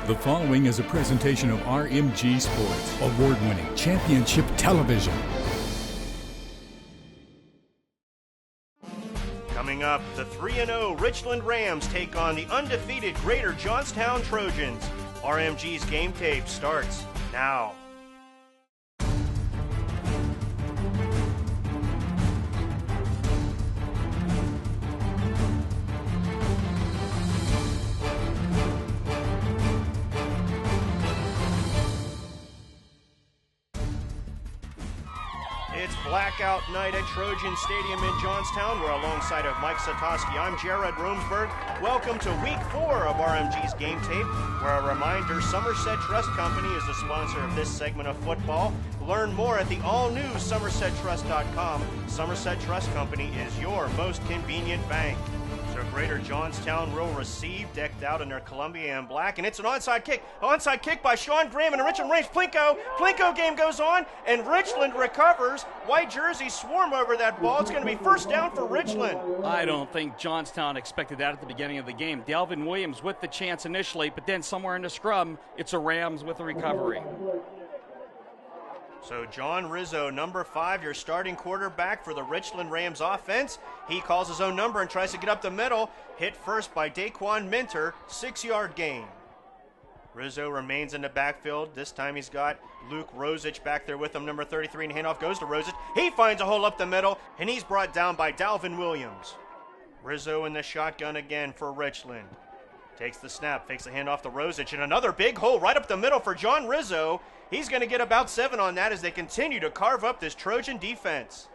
The following is a presentation of RMG Sports, award-winning championship television. Coming up, the 3-0 Richland Rams take on the undefeated Greater Johnstown Trojans. RMG's game tape starts now. It's blackout night at Trojan Stadium in Johnstown. We're alongside of Mike Satoski. I'm Jared Roomsberg. Welcome to Week 4 of RMG's Game Tape, where a reminder, Somerset Trust Company is the sponsor of this segment of football. Learn more at the all-new SomersetTrust.com. Somerset Trust Company is your most convenient bank. So Greater Johnstown will receive, decked out in their Columbia and black, and it's an onside kick. Onside kick by Sean Graham and the Richland Rams. Plinko game goes on, and Richland recovers. White jerseys swarm over that ball. It's going to be first down for Richland. I don't think Johnstown expected that at the beginning of the game. Dalvin Williams with the chance initially, but then somewhere in the scrum, it's a Rams with a recovery. So John Rizzo, number 5, your starting quarterback for the Richland Rams offense. He calls his own number and tries to get up the middle. Hit first by Daquan Minter, 6-yard gain. Rizzo remains in the backfield. This time he's got Luke Rosich back there with him, number 33, and handoff goes to Rosich. He finds a hole up the middle, and he's brought down by Dalvin Williams. Rizzo in the shotgun again for Richland. Takes the snap, fakes the handoff to Rosich, and another big hole right up the middle for John Rizzo. He's going to get about 7 on that as they continue to carve up this Trojan defense.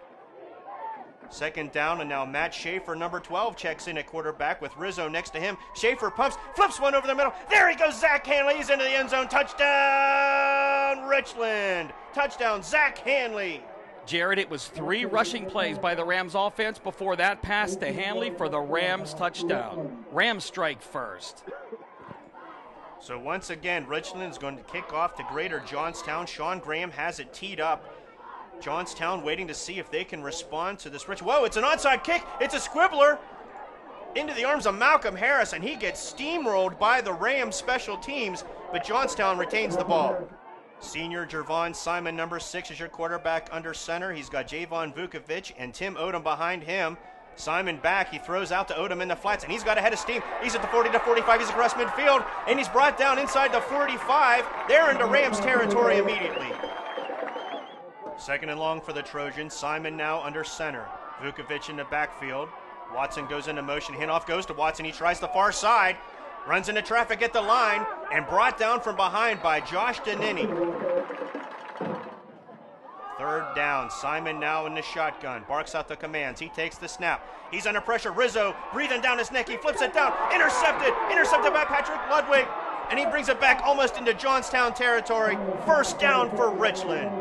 Second down, and now Matt Schaefer, number 12, checks in at quarterback with Rizzo next to him. Schaefer pumps, flips one over the middle. There he goes, Zach Hanley. He's into the end zone. Touchdown, Richland. Touchdown, Zach Hanley. Jared, it was 3 rushing plays by the Rams offense before that pass to Hanley for the Rams touchdown. Rams strike first. So once again, Richland is going to kick off to Greater Johnstown. Sean Graham has it teed up. Johnstown waiting to see if they can respond to this. Whoa, it's an onside kick. It's a squibbler into the arms of Malcolm Harris, and he gets steamrolled by the Rams special teams, but Johnstown retains the ball. Senior Jervon Simon, number 6, is your quarterback under center. He's got Javon Vukovic and Tim Odom behind him. Simon back, he throws out to Odom in the flats, and he's got a head of steam. He's at the 40 to 45, he's across midfield, and he's brought down inside the 45. They're into Rams territory immediately. Second and long for the Trojans. Simon now under center. Vukovic in the backfield. Watson goes into motion, handoff goes to Watson. He tries the far side, runs into traffic at the line, and brought down from behind by Josh Danini. Third down, Simon now in the shotgun, barks out the commands, he takes the snap, he's under pressure, Rizzo breathing down his neck, he flips it down, intercepted by Patrick Ludwig, and he brings it back almost into Johnstown territory. First down for Richland.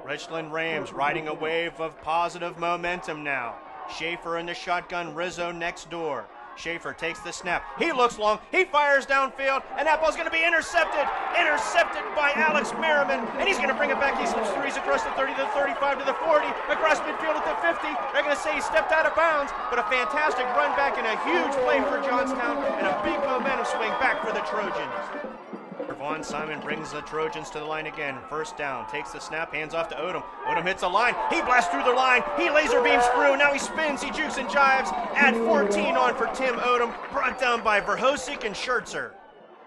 Richland Rams riding a wave of positive momentum now. Schaefer in the shotgun, Rizzo next door. Schaefer takes the snap. He looks long. He fires downfield, and that ball's going to be intercepted. Intercepted by Alex Merriman, and he's going to bring it back. He slips threes across the 30 to the 35 to the 40, across midfield at the 50. They're going to say he stepped out of bounds, but a fantastic run back and a huge play for Johnstown, and a big momentum swing back for the Trojans. Jervon Simon brings the Trojans to the line again. First down, takes the snap, hands off to Odom. Odom hits the line. He blasts through the line. He laser beams through. Now he spins, he jukes and jives. Add 14 on for Tim Odom. Brought down by Verhosik and Schertzer.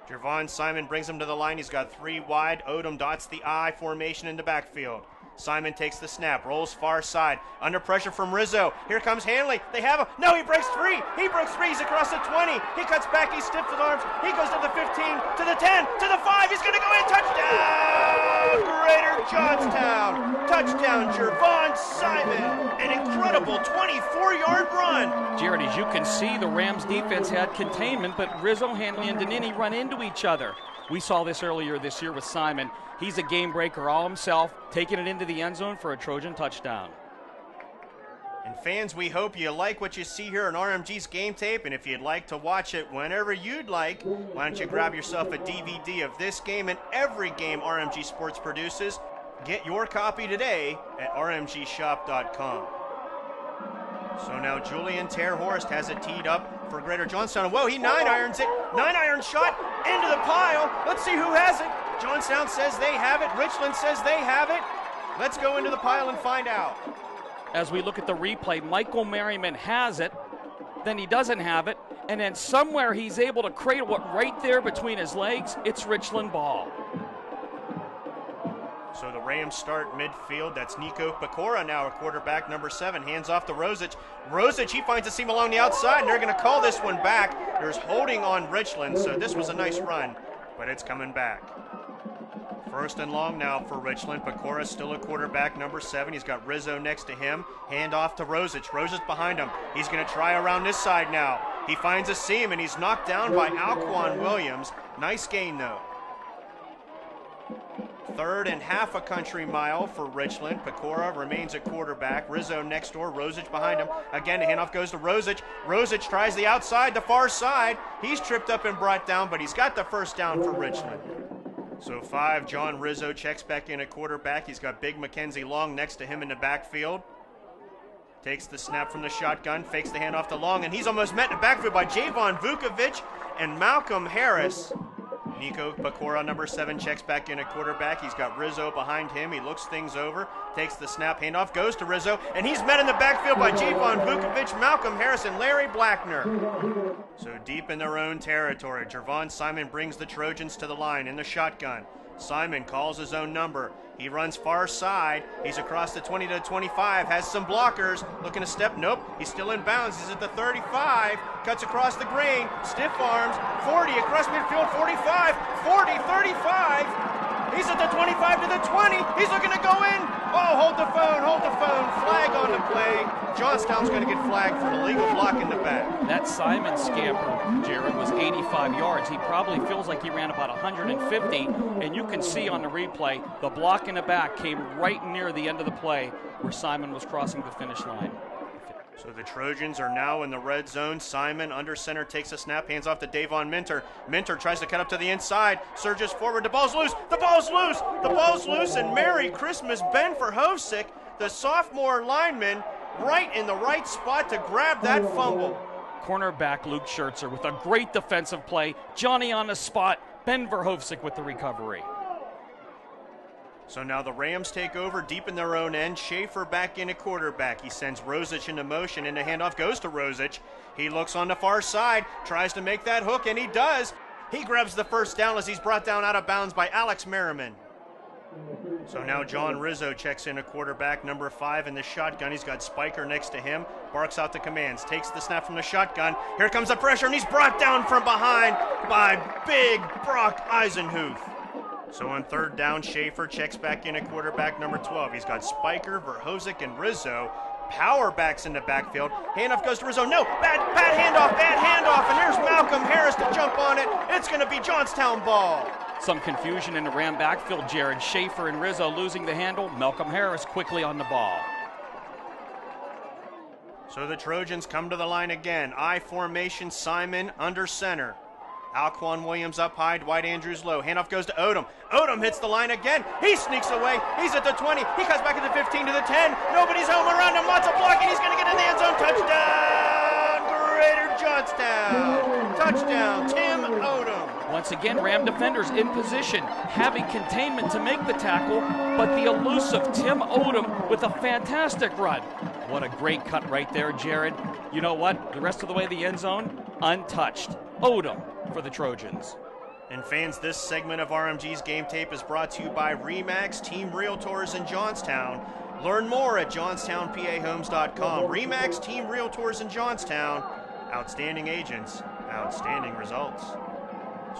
Jervon Simon brings him to the line. He's got 3 wide. Odom dots the I formation in the backfield. Simon takes the snap, rolls far side, under pressure from Rizzo. Here comes Hanley. They have him. No, he breaks 3. He breaks 3. He's across the 20. He cuts back. He stiffs his arms. He goes to the 15, to the 10, to the 5. He's going to go in. Touchdown! Greater Johnstown. Touchdown, Jervon Simon. An incredible 24-yard run. Jared, as you can see, the Rams defense had containment, but Rizzo, Hanley, and Danini run into each other. We saw this earlier this year with Simon. He's a game breaker all himself, taking it into the end zone for a Trojan touchdown. And fans, we hope you like what you see here on RMG's Game Tape, and if you'd like to watch it whenever you'd like, why don't you grab yourself a DVD of this game and every game RMG Sports produces. Get your copy today at rmgshop.com. So now Julian Terhorst has it teed up for Greater Johnstown. Whoa, he 9-irons it. 9-iron shot into the pile. Let's see who has it. Johnstown says they have it. Richland says they have it. Let's go into the pile and find out. As we look at the replay, Michael Merriman has it, then he doesn't have it, and then somewhere he's able to cradle it right there between his legs. It's Richland ball. So the Rams start midfield. That's Nico Pecora now, a quarterback, number 7. Hands off to Rosic. Rosic, he finds a seam along the outside, and they're going to call this one back. There's holding on Richland, so this was a nice run, but it's coming back. First and long now for Richland. Pecora still a quarterback, number 7. He's got Rizzo next to him. Hand off to Rosic. Rosic behind him. He's going to try around this side now. He finds a seam, and he's knocked down by Alquan Williams. Nice gain, though. Third and half a country mile for Richland. Pecora remains a quarterback. Rizzo next door. Rosic behind him. Again, the handoff goes to Rosic. Rosic tries the outside, the far side. He's tripped up and brought down, but he's got the first down for Richland. So 5, John Rizzo checks back in at quarterback. He's got Big Mackenzie Long next to him in the backfield. Takes the snap from the shotgun, fakes the handoff to Long, and he's almost met in the backfield by Javon Vukovic and Malcolm Harris. Nico Pecora, number 7, checks back in at quarterback. He's got Rizzo behind him. He looks things over, takes the snap, handoff, goes to Rizzo, and he's met in the backfield by Javon Vukovic, Malcolm Harris, and Larry Blackner. So deep in their own territory, Jervon Simon brings the Trojans to the line in the shotgun. Simon calls his own number. He runs far side. He's across the 20 to 25, has some blockers, looking to step. Nope, he's still in bounds. He's at the 35, cuts across the green, stiff arms, 40 across midfield, 45, 40, 35. He's at the 25 to the 20. He's looking to go in. Oh, hold the phone, flag on the play. Johnstown's going to get flagged for an illegal block in the back. That Simon scamper, Jared, was 85 yards. He probably feels like he ran about 150, and you can see on the replay, the block in the back came right near the end of the play where Simon was crossing the finish line. So the Trojans are now in the red zone. Simon under center takes a snap, hands off to Davon Minter. Minter tries to cut up to the inside, surges forward, the ball's loose, and Merry Christmas, Ben Verhoefsick, the sophomore lineman, right in the right spot to grab that fumble. Cornerback Luke Schertzer with a great defensive play. Johnny on the spot, Ben Verhoefsick with the recovery. So now the Rams take over deep in their own end. Schaefer back in at quarterback. He sends Rosic into motion, and the handoff goes to Rosic. He looks on the far side, tries to make that hook, and he does. He grabs the first down as he's brought down out of bounds by Alex Merriman. So now John Rizzo checks in a quarterback, number 5 in the shotgun. He's got Spiker next to him, barks out the commands, takes the snap from the shotgun. Here comes the pressure, and he's brought down from behind by big Brock Eisenhuth. So on third down, Schaefer checks back in at quarterback, number 12. He's got Spiker, Verhoefsick, and Rizzo. Power backs in the backfield. Handoff goes to Rizzo. No, bad handoff, and there's Malcolm Harris to jump on it. It's going to be Johnstown ball. Some confusion in the Ram backfield, Jared. Schaefer and Rizzo losing the handle. Malcolm Harris quickly on the ball. So the Trojans come to the line again. I formation, Simon under center. Alquan Williams up high, Dwight Andrews low. Handoff goes to Odom. Odom hits the line again. He sneaks away. He's at the 20. He cuts back at the 15 to the 10. Nobody's home around him. Lots of blocking. He's going to get in the end zone. Touchdown, Greater Johnstown. Touchdown, Tim Odom. Once again, Ram defenders in position, having containment to make the tackle, but the elusive Tim Odom with a fantastic run. What a great cut right there, Jared. You know what? The rest of the way to the end zone, untouched. Odom for the Trojans. And fans, this segment of RMG's Game Tape is brought to you by RE/MAX Team Realtors in Johnstown. Learn more at johnstownpahomes.com. RE/MAX Team Realtors in Johnstown. Outstanding agents, outstanding results.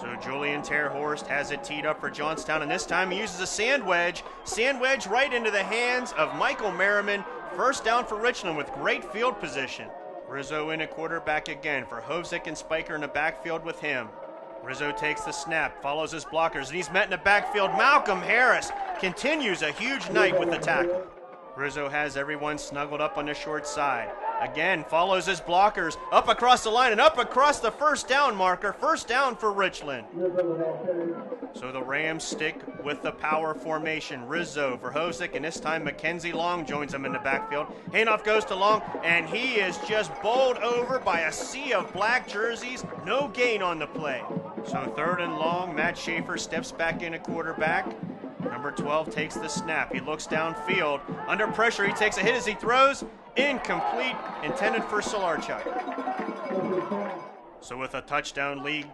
So Julian Terhorst has it teed up for Johnstown, and this time he uses a sand wedge. Sand wedge right into the hands of Michael Merriman. First down for Richland with great field position. Rizzo in at quarterback again for Verhoefsick and Spiker in the backfield with him. Rizzo takes the snap, follows his blockers, and he's met in the backfield. Malcolm Harris continues a huge night with the tackle. Rizzo has everyone snuggled up on the short side. Again, follows his blockers, up across the line and up across the first down marker. First down for Richland. So the Rams stick with the power formation. Rizzo for Hosick, and this time Mackenzie Long joins him in the backfield. Haynoff goes to Long, and he is just bowled over by a sea of black jerseys. No gain on the play. So 3rd and long, Matt Schaefer steps back in at quarterback. Number 12 takes the snap. He looks downfield. Under pressure, he takes a hit as he throws. Incomplete, intended for Solarchuk. So with a touchdown lead,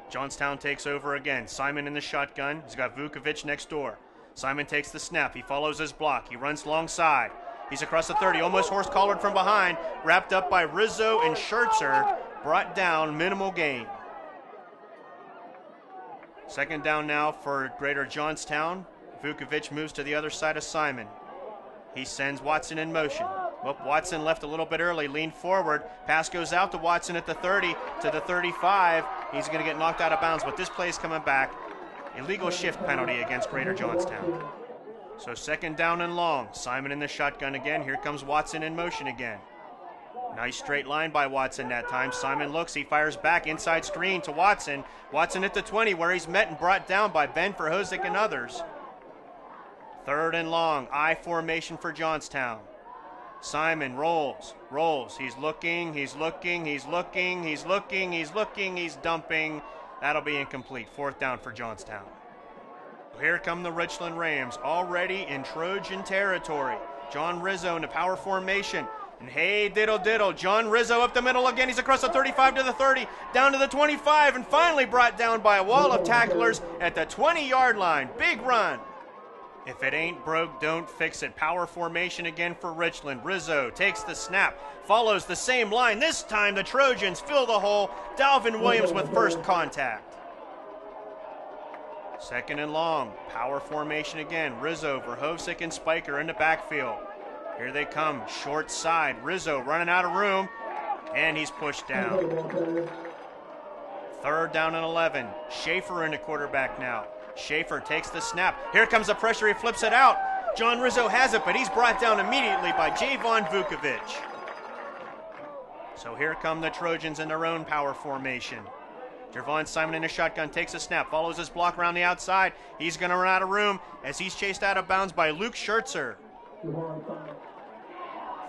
Johnstown takes over again. Simon in the shotgun. He's got Vukovic next door. Simon takes the snap. He follows his block. He runs long side. He's across the 30, almost horse-collared from behind. Wrapped up by Rizzo and Schertzer. Brought down, minimal gain. 2nd down now for Greater Johnstown. Vukovic moves to the other side of Simon. He sends Watson in motion. Well, Watson left a little bit early, leaned forward. Pass goes out to Watson at the 30, to the 35. He's going to get knocked out of bounds, but this play is coming back. Illegal shift penalty against Greater Johnstown. So 2nd down and long. Simon in the shotgun again. Here comes Watson in motion again. Nice straight line by Watson that time. Simon looks, he fires back, inside screen to Watson. Watson at the 20, where he's met and brought down by Ben Verhosick and others. 3rd and long, I formation for Johnstown. Simon rolls. He's looking, he's dumping. That'll be incomplete. 4th down for Johnstown. Here come the Richland Rams, already in Trojan territory. John Rizzo in the power formation. And hey, diddle, John Rizzo up the middle again. He's across the 35 to the 30, down to the 25, and finally brought down by a wall of tacklers at the 20-yard line. Big run. If it ain't broke, don't fix it. Power formation again for Richland. Rizzo takes the snap, follows the same line. This time the Trojans fill the hole. Dalvin Williams with first contact. 2nd and long, power formation again. Rizzo, Verhosick, and Spiker in the backfield. Here they come, short side. Rizzo running out of room, and he's pushed down. 3rd down and 11. Schaefer in the quarterback now. Schaefer takes the snap. Here comes the pressure. He flips it out. John Rizzo has it, but he's brought down immediately by Javon Vukovic. So here come the Trojans in their own power formation. Javon Simon in a shotgun takes a snap, follows his block around the outside. He's going to run out of room as he's chased out of bounds by Luke Schertzer.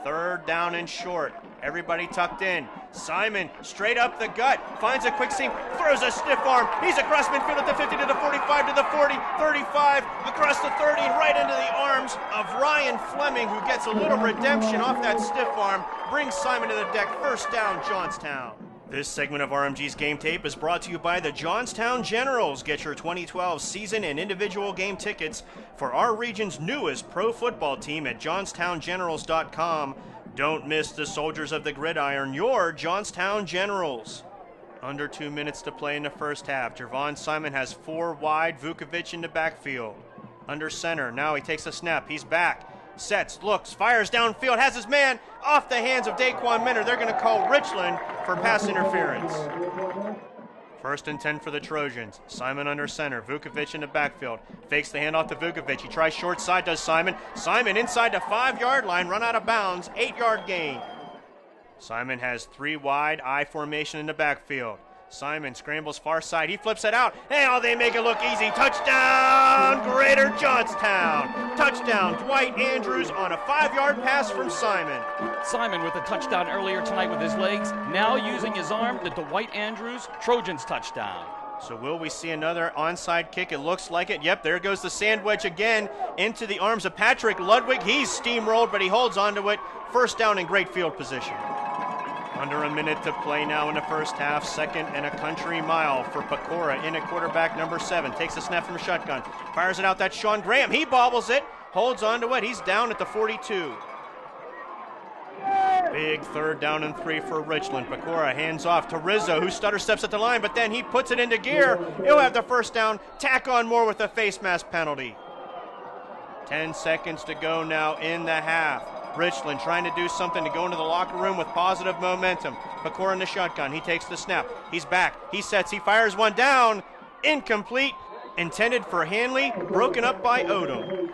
3rd down and short. Everybody tucked in. Simon straight up the gut. Finds a quick seam. Throws a stiff arm. He's across midfield at the 50 to the 45 to the 40. 35 across the 30 and right into the arms of Ryan Fleming, who gets a little redemption off that stiff arm. Brings Simon to the deck. 1st down, Johnstown. This segment of RMG's Game Tape is brought to you by the Johnstown Generals. Get your 2012 season and individual game tickets for our region's newest pro football team at johnstowngenerals.com. Don't miss the Soldiers of the Gridiron, your Johnstown Generals. Under 2 minutes to play in the first half. Javon Simon has 4 wide, Vukovic in the backfield. Under center, now he takes a snap, he's back. Sets, looks, fires downfield, has his man off the hands of Daquan Minner. They're going to call Richland for pass interference. 1st and 10 for the Trojans. Simon under center, Vukovic in the backfield. Fakes the handoff to Vukovic. He tries short side, does Simon. Simon inside the 5-yard line, run out of bounds, 8-yard gain. Simon has 3 wide, I formation in the backfield. Simon scrambles far side. He flips it out. And they make it look easy. Touchdown, Greater Johnstown. Touchdown, Dwight Andrews on a 5-yard pass from Simon. Simon with a touchdown earlier tonight with his legs. Now using his arm, the Dwight Andrews Trojans touchdown. So will we see another onside kick? It looks like it. Yep, there goes the sandwich again into the arms of Patrick Ludwig. He's steamrolled, but he holds onto it. 1st down in great field position. Under a minute to play now in the first half. 2nd and a country mile for Pecora in at quarterback number 7. Takes a snap from shotgun. Fires it out. That's Sean Graham. He bobbles it. Holds onto it. He's down at the 42. Big 3rd down and 3 for Richland. Pecora hands off to Rizzo, who stutter steps at the line, but then he puts it into gear. He'll have the 1st down. Tack on more with the face mask penalty. 10 seconds to go now in the half. Richland trying to do something to go into the locker room with positive momentum. Pecora in the shotgun. He takes the snap. He's back. He sets. He fires one down. Incomplete. Intended for Hanley. Broken up by Odom.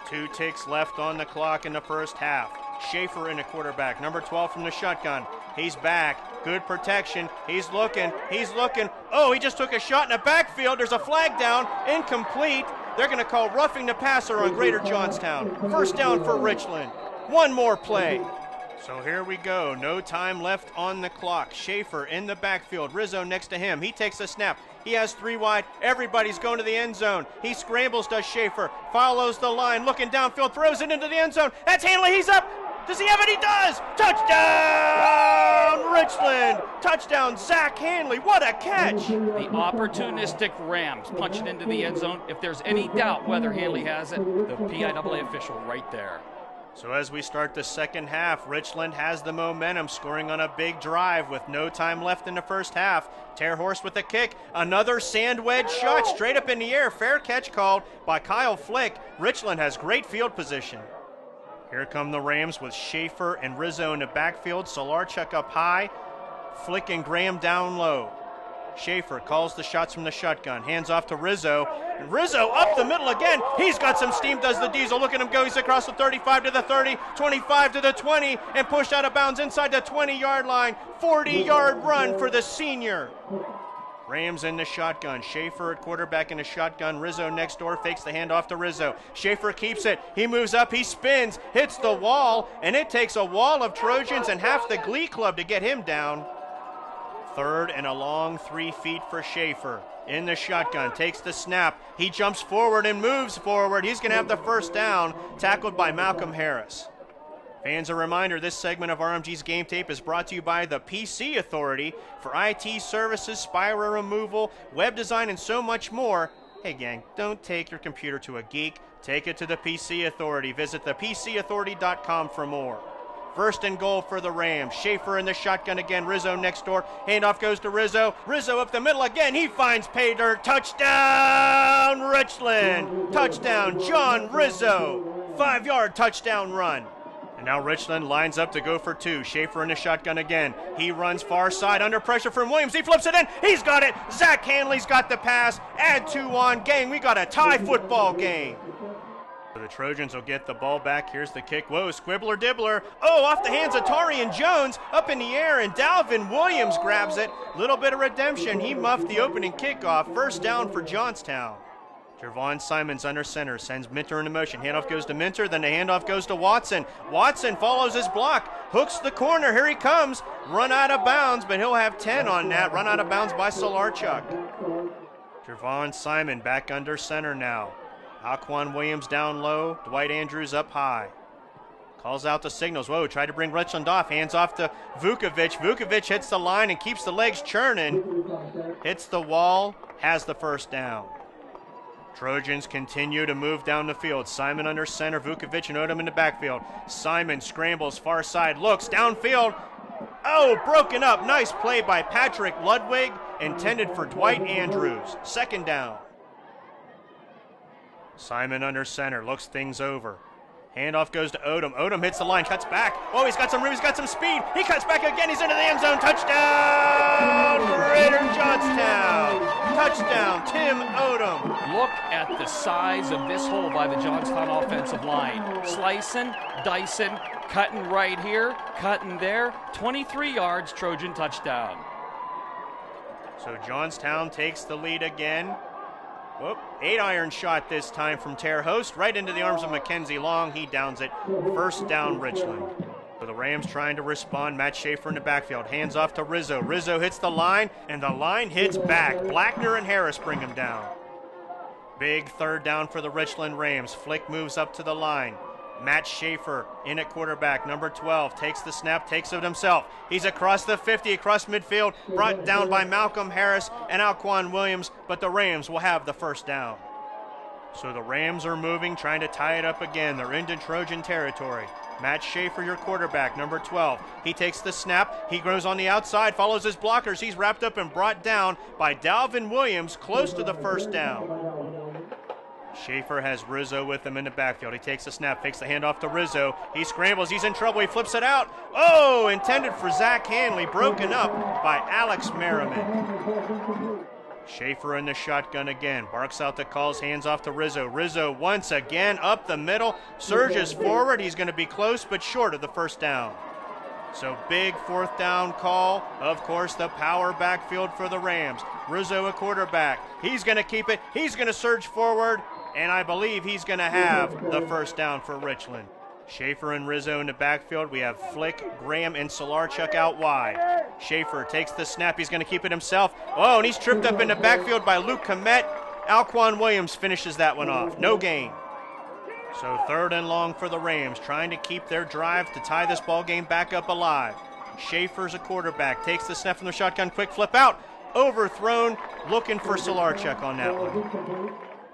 2 ticks left on the clock in the first half. Schaefer in a quarterback. Number 12 from the shotgun. He's back. Good protection. He's looking. Oh, he just took a shot in the backfield. There's a flag down. Incomplete. They're going to call roughing the passer on Greater Johnstown. First down for Richland. One more play. So here we go. No time left on the clock. Schaefer in the backfield. Rizzo next to him. He takes a snap. He has three wide. Everybody's going to the end zone. He scrambles, does Schaefer. Follows the line. Looking downfield. Throws it into the end zone. That's Hanley. He's up. Does he have it? He does! Touchdown, Richland! Touchdown, Zach Hanley. What a catch! The opportunistic Rams punch it into the end zone. If there's any doubt whether Hanley has it, the PIAA official right there. So as we start the second half, Richland has the momentum, scoring on a big drive with no time left in the first half. Terhorst with a kick. Another sand wedge shot straight up in the air. Fair catch called by Kyle Flick. Richland has great field position. Here come the Rams with Schaefer and Rizzo in the backfield. Solarchuk up high. Flick and Graham down low. Schaefer calls the shots from the shotgun. Hands off to Rizzo. And Rizzo up the middle again. He's got some steam, does the diesel. Look at him go. He's across the 35 to the 30, 25 to the 20, and pushed out of bounds inside the 20-yard line. 40-yard run for the senior. Rams in the shotgun. Schaefer at quarterback in the shotgun. Rizzo next door, fakes the handoff to Rizzo. Schaefer keeps it. He moves up. He spins, hits the wall, and it takes a wall of Trojans and half the Glee Club to get him down. Third and a long 3 feet for Schaefer. In the shotgun, takes the snap. He jumps forward and moves forward. He's going to have the first down, tackled by Malcolm Harris. Fans, a reminder, this segment of RMG's Game Tape is brought to you by the PC Authority for IT services, spyware removal, web design, and so much more. Hey gang, don't take your computer to a geek. Take it to the PC Authority. Visit thepcauthority.com for more. First and goal for the Rams. Schaefer in the shotgun again. Rizzo next door. Handoff goes to Rizzo. Rizzo up the middle again. He finds pay dirt. Touchdown, Richland. Touchdown, John Rizzo. 5-yard touchdown run. And now Richland lines up to go for two. Schaefer in the shotgun again. He runs far side under pressure from Williams. He flips it in. He's got it. Zach Hanley's got the pass. Add 2 on. Gang, we got a tie football game. The Trojans will get the ball back. Here's the kick. Whoa, squibbler dibbler. Oh, off the hands of Tarian Jones. Up in the air, and Dalvin Williams grabs it. Little bit of redemption. He muffed the opening kickoff. First down for Johnstown. Javon Simons under center, sends Minter into motion. Handoff goes to Minter, then the handoff goes to Watson. Watson follows his block, hooks the corner. Here he comes. Run out of bounds, but he'll have 10 on that. Run out of bounds by Solarchuk. Javon Simon back under center now. Alquan Williams down low. Dwight Andrews up high. Calls out the signals. Whoa, tried to bring Richland off. Hands off to Vukovic. Vukovic hits the line and keeps the legs churning. Hits the wall, has the first down. Trojans continue to move down the field. Simon under center, Vukovic and Odom in the backfield. Simon scrambles far side, looks downfield. Oh, broken up. Nice play by Patrick Ludwig, intended for Dwight Andrews. Second down. Simon under center, looks things over. Handoff goes to Odom. Odom hits the line, cuts back. Oh, he's got some room, he's got some speed. He cuts back again, he's into the end zone. Touchdown, Greater Johnstown. Touchdown, Tim Odom. Look at the size of this hole by the Johnstown offensive line. Slicing, dicing, cutting right here, cutting there. 23 yards, Trojan touchdown. So Johnstown takes the lead again. Whoop, 8-iron shot this time from Terhorst, right into the arms of Mackenzie Long. He downs it. First down, Richland. So the Rams trying to respond. Matt Schaefer in the backfield. Hands off to Rizzo. Rizzo hits the line, and the line hits back. Blackner and Harris bring him down. Big third down for the Richland Rams. Flick moves up to the line. Matt Schaefer in at quarterback, number 12, takes the snap, takes it himself. He's across the 50, across midfield, brought down by Malcolm Harris and Alquan Williams, but the Rams will have the first down. So the Rams are moving, trying to tie it up again. They're into Trojan territory. Matt Schaefer, your quarterback, number 12. He takes the snap. He goes on the outside, follows his blockers. He's wrapped up and brought down by Dalvin Williams, close to the first down. Schaefer has Rizzo with him in the backfield. He takes the snap, fakes the handoff to Rizzo. He scrambles, he's in trouble, he flips it out. Oh, intended for Zach Hanley, broken up by Alex Merriman. Schaefer in the shotgun again. Barks out the calls, hands off to Rizzo. Rizzo once again up the middle, surges forward. He's going to be close but short of the first down. So big fourth down call. Of course, the power backfield for the Rams. Rizzo a quarterback. He's going to keep it. He's going to surge forward, and I believe he's going to have the first down for Richland. Schaefer and Rizzo in the backfield. We have Flick, Graham, and Solarchuk out wide. Schaefer takes the snap. He's going to keep it himself. Oh, and he's tripped up in the backfield by Luke Komet. Alquan Williams finishes that one off. No gain. So third and long for the Rams, trying to keep their drive to tie this ball game back up alive. Schaefer's a quarterback. Takes the snap from the shotgun. Quick flip out. Overthrown. Looking for Solarchuk on that one.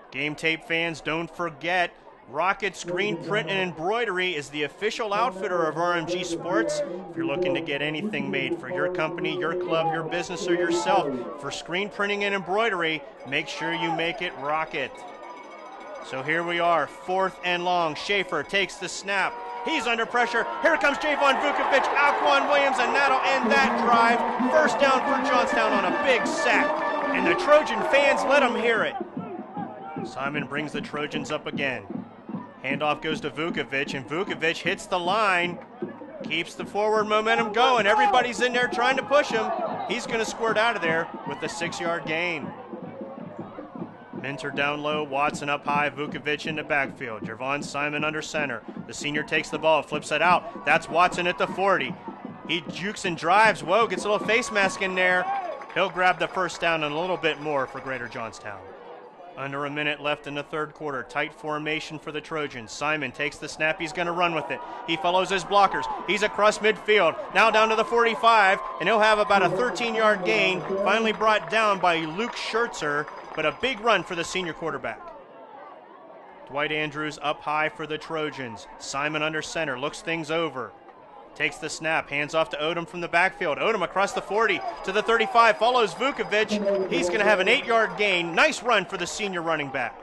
Game tape fans, don't forget, Rocket Screen Print and Embroidery is the official outfitter of RMG Sports. If you're looking to get anything made for your company, your club, your business, or yourself for screen printing and embroidery, make sure you make it Rocket. So here we are, fourth and long. Schaefer takes the snap. He's under pressure. Here comes Javon Vukovic, Alquan Williams, and that'll end that drive. First down for Johnstown on a big sack. And the Trojan fans let them hear it. Simon brings the Trojans up again. Handoff goes to Vukovic, and Vukovic hits the line, keeps the forward momentum going. Everybody's in there trying to push him. He's going to squirt out of there with a 6-yard gain. Minter down low, Watson up high, Vukovic in the backfield. Jervon Simon under center. The senior takes the ball, flips it out. That's Watson at the 40. He jukes and drives. Whoa, gets a little face mask in there. He'll grab the first down and a little bit more for Greater Johnstown. Under a minute left in the third quarter. Tight formation for the Trojans. Simon takes the snap. He's going to run with it. He follows his blockers. He's across midfield. Now down to the 45, and he'll have about a 13-yard gain. Finally brought down by Luke Schertzer, but a big run for the senior quarterback. Dwight Andrews up high for the Trojans. Simon under center. Looks things over. Takes the snap, hands off to Odom from the backfield. Odom across the 40 to the 35, follows Vukovic. He's going to have an 8-yard gain. Nice run for the senior running back.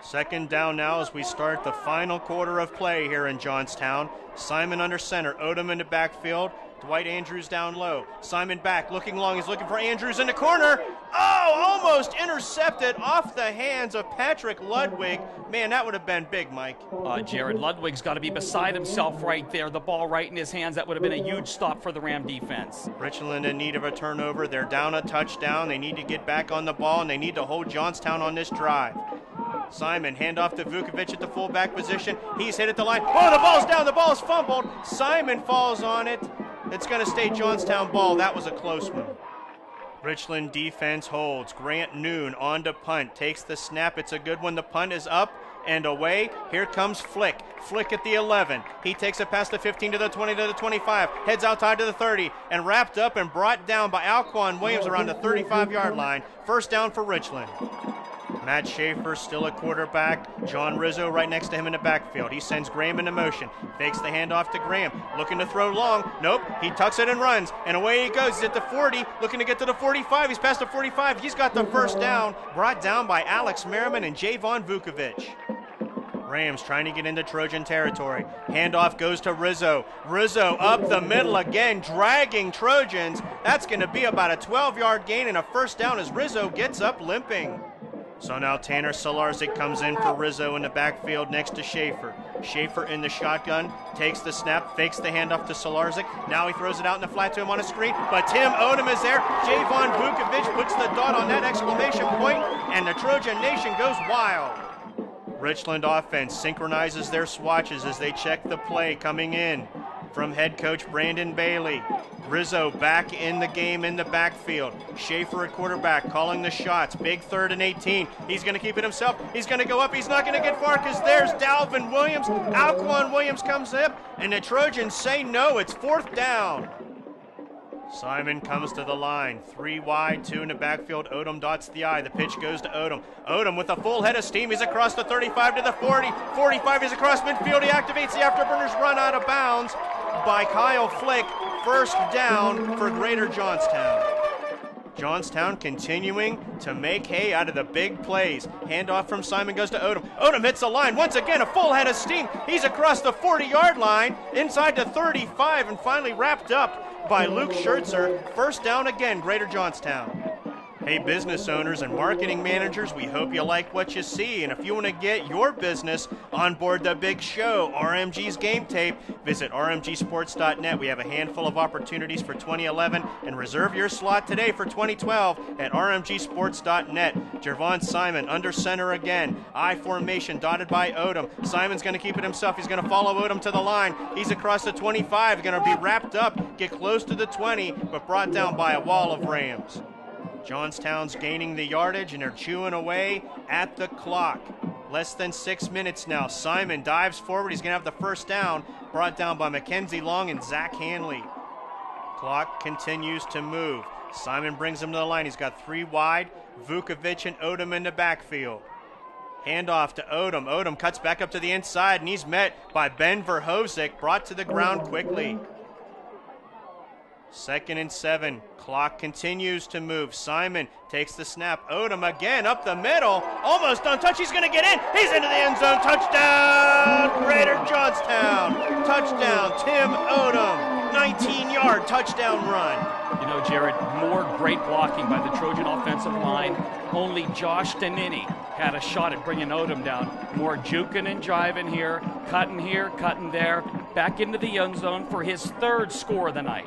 Second down now as we start the final quarter of play here in Johnstown. Simon under center, Odom in the backfield. Dwight Andrews down low. Simon back, looking long. He's looking for Andrews in the corner. Oh, almost intercepted off the hands of Patrick Ludwig. Man, that would have been big, Mike. Jared Ludwig's got to be beside himself right there. The ball right in his hands. That would have been a huge stop for the Ram defense. Richland in need of a turnover. They're down a touchdown. They need to get back on the ball, and they need to hold Johnstown on this drive. Simon, handoff to Vukovic at the fullback position. He's hit at the line. Oh, the ball's down. The ball's fumbled. Simon falls on it. It's going to stay Johnstown ball. That was a close one. Richland defense holds. Grant Noon on to punt. Takes the snap. It's a good one. The punt is up and away. Here comes Flick. Flick at the 11. He takes it past the 15 to the 20 to the 25. Heads outside to the 30 and wrapped up and brought down by Alquan Williams around the 35-yard line. First down for Richland. Matt Schaefer still a quarterback. John Rizzo right next to him in the backfield. He sends Graham into motion. Fakes the handoff to Graham. Looking to throw long. Nope. He tucks it and runs. And away he goes. He's at the 40. Looking to get to the 45. He's past the 45. He's got the first down. Brought down by Alex Merriman and Javon Vukovic. Rams trying to get into Trojan territory. Handoff goes to Rizzo. Rizzo up the middle again, dragging Trojans. That's going to be about a 12-yard gain and a first down as Rizzo gets up limping. So now Tanner Solarzik comes in for Rizzo in the backfield next to Schaefer. Schaefer in the shotgun, takes the snap, fakes the handoff to Solarzik. Now he throws it out in the flat to him on a screen, but Tim Odom is there. Javon Vukovic puts the dot on that exclamation point, and the Trojan Nation goes wild. Richland offense synchronizes their swatches as they check the play coming in from head coach Brandon Bailey. Rizzo back in the game in the backfield. Schaefer at quarterback calling the shots. Big 3rd and 18. He's going to keep it himself. He's going to go up. He's not going to get far because there's Dalvin Williams. Alquan Williams comes up, and the Trojans say no. It's 4th down. Simon comes to the line. 3 wide, 2 in the backfield. Odom dots the I. The pitch goes to Odom. Odom with a full head of steam. He's across the 35 to the 40. 45 is across midfield. He activates the afterburners run out of bounds by Kyle Flick. First down for Greater Johnstown. Johnstown continuing to make hay out of the big plays. Handoff from Simon goes to Odom. Odom hits the line. Once again, a full head of steam. He's across the 40-yard line, inside the 35, and finally wrapped up by Luke Schertzer. First down again, Greater Johnstown. Hey, business owners and marketing managers, we hope you like what you see. And if you want to get your business on board the big show, RMG's Game Tape, visit rmgsports.net. We have a handful of opportunities for 2011, and reserve your slot today for 2012 at rmgsports.net. Jervon Simon under center again. I formation dotted by Odom. Simon's going to keep it himself. He's going to follow Odom to the line. He's across the 25, going to be wrapped up, get close to the 20, but brought down by a wall of Rams. Johnstown's gaining the yardage, and they're chewing away at the clock. Less than 6 minutes now. Simon dives forward. He's going to have the first down, brought down by Mackenzie Long and Zach Hanley. Clock continues to move. Simon brings him to the line. He's got 3 wide. Vukovic and Odom in the backfield. Handoff to Odom. Odom cuts back up to the inside, and he's met by Ben Verhoevic, brought to the ground quickly. 2nd and 7. Clock continues to move. Simon takes the snap. Odom again up the middle. Almost untouched. He's going to get in. He's into the end zone. Touchdown, Greater Johnstown. Touchdown, Tim Odom. 19-yard touchdown run. You know, Jared, more great blocking by the Trojan offensive line. Only Josh Danini had a shot at bringing Odom down. More juking and jiving here, cutting there. Back into the end zone for his 3rd score of the night.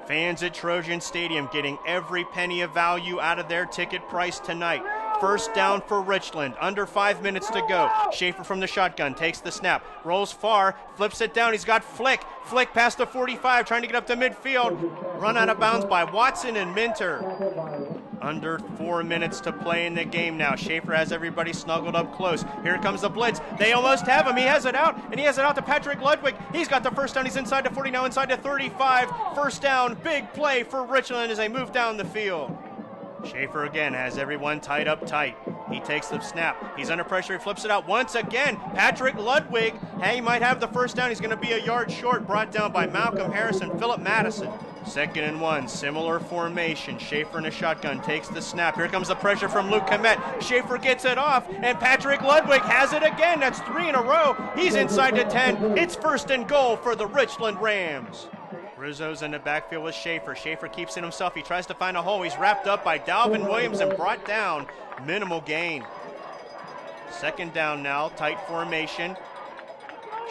Fans at Trojan Stadium getting every penny of value out of their ticket price tonight. First down for Richland. Under 5 minutes to go. Schaefer from the shotgun takes the snap. Rolls far. Flips it down. He's got Flick. Flick past the 45. Trying to get up to midfield. Run out of bounds by Watson and Minter. Under 4 minutes to play in the game now. Schaefer has everybody snuggled up close. Here comes the blitz. They almost have him. He has it out, and he has it out to Patrick Ludwig. He's got the first down. He's inside the 40, now inside the 35. First down. Big play for Richland as they move down the field. Schaefer again has everyone tied up tight. He takes the snap. He's under pressure. He flips it out once again. Patrick Ludwig. Hey, he might have the first down. He's going to be a yard short. Brought down by Malcolm Harris and Philip Madison. 2nd and 1. Similar formation. Schaefer in a shotgun takes the snap. Here comes the pressure from Luke Komet. Schaefer gets it off, and Patrick Ludwig has it again. That's 3 in a row. He's inside the 10. It's 1st and goal for the Richland Rams. Rizzo's in the backfield with Schaefer. Schaefer keeps it himself. He tries to find a hole. He's wrapped up by Dalvin Williams and brought down. Minimal gain. 2nd down now. Tight formation.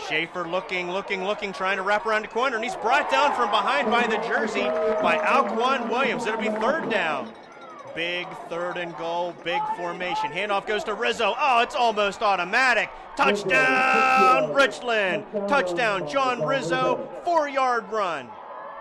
Schaefer looking, trying to wrap around the corner, and he's brought down from behind by the jersey by Alquan Williams. It'll be 3rd down. Big 3rd and goal, big formation. Handoff goes to Rizzo. Oh, it's almost automatic. Touchdown, Richland. Touchdown, John Rizzo. 4-yard run.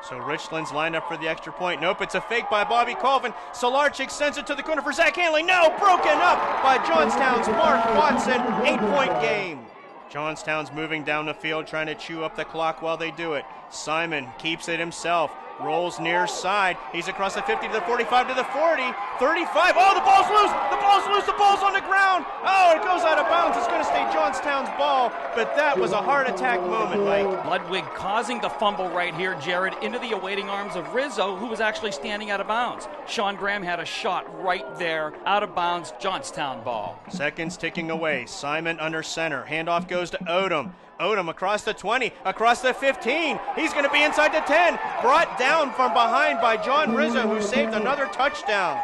So Richland's lined up for the extra point. Nope, it's a fake by Bobby Colvin. Solarchik sends it to the corner for Zach Hanley. No, broken up by Johnstown's Mark Watson. 8-point game. Johnstown's moving down the field, trying to chew up the clock while they do it. Simon keeps it himself. Rolls near side. He's across the 50 to the 45 to the 40. 35. Oh, the ball's loose. The ball's loose. The ball's on the ground. Oh, it goes out of bounds. It's going to stay Johnstown's ball. But that was a heart attack moment, Mike. Ludwig causing the fumble right here, Jared, into the awaiting arms of Rizzo, who was actually standing out of bounds. Sean Graham had a shot right there, out of bounds, Johnstown ball. Seconds ticking away. Simon under center. Handoff goes to Odom. Odom across the 20, across the 15. He's going to be inside the 10. Brought down from behind by John Rizzo, who saved another touchdown.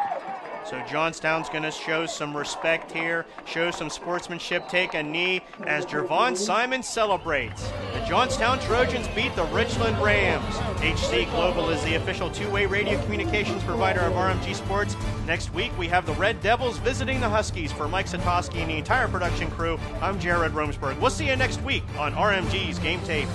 So Johnstown's going to show some respect here, show some sportsmanship, take a knee as Jervon Simon celebrates. The Johnstown Trojans beat the Richland Rams. HC Global is the official two-way radio communications provider of RMG Sports. Next week, we have the Red Devils visiting the Huskies. For Mike Satoski and the entire production crew, I'm Jared Romsberg. We'll see you next week on RMG's Game Tape.